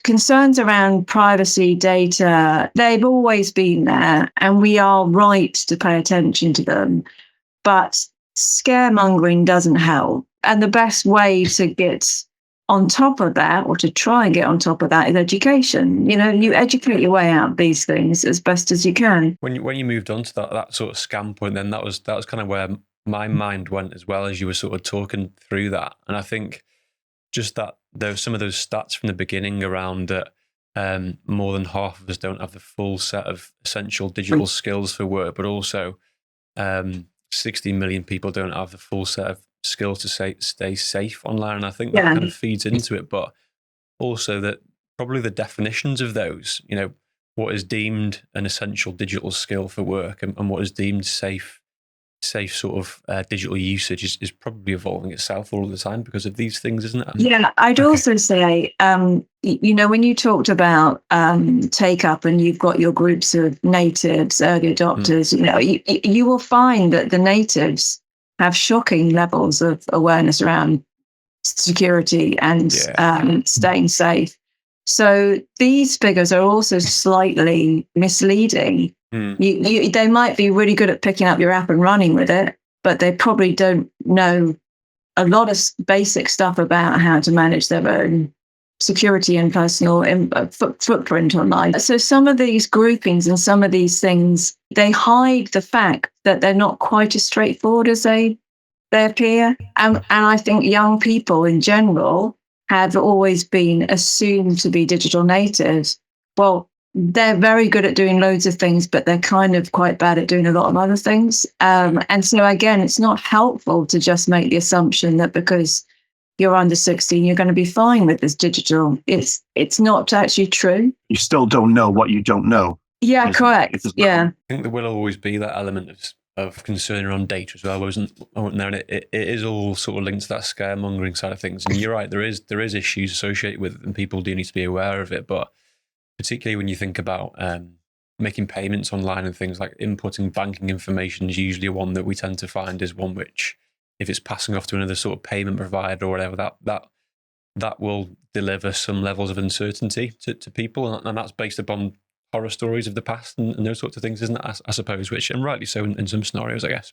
concerns around privacy data, they've always been there, and we are right to pay attention to them. But scaremongering doesn't help. And the best way to get on top of that, or to try and get on top of that, is education. You educate your way out of these things as best as you can. When you moved on to that sort of scam point, then that was kind of where my mind went as well, as you were sort of talking through that. And I think just that there were some of those stats from the beginning around that more than half of us don't have the full set of essential digital skills for work, but also 60 million people don't have the full set of skills to stay safe online. And I think that kind of feeds into it, but also that probably the definitions of those, what is deemed an essential digital skill for work and what is deemed safe sort of digital usage is probably evolving itself all the time because of these things, isn't it? Yeah, I'd also say, when you talked about take up and you've got your groups of natives, early adopters, you will find that the natives have shocking levels of awareness around security and staying safe. So these figures are also slightly misleading. They might be really good at picking up your app and running with it, but they probably don't know a lot of basic stuff about how to manage their own security and personal footprint online. So some of these groupings and some of these things, they hide the fact that they're not quite as straightforward as they appear. And I think young people in general have always been assumed to be digital natives. Well, they're very good at doing loads of things, but they're kind of quite bad at doing a lot of other things. And so, again, it's not helpful to just make the assumption that because you're under 16, you're going to be fine with this digital. It's not actually true. You still don't know what you don't know. Yeah, correct. Yeah. I think there will always be that element of concern around data as well, wasn't there? And it is all sort of linked to that scaremongering side of things. And you're right, there is issues associated with it, and people do need to be aware of it. But particularly when you think about making payments online and things like inputting banking information is usually one that we tend to find is one which, if it's passing off to another sort of payment provider or whatever, that will deliver some levels of uncertainty to people. And that's based upon horror stories of the past and those sorts of things, isn't it? I suppose, which, and rightly so in some scenarios, I guess.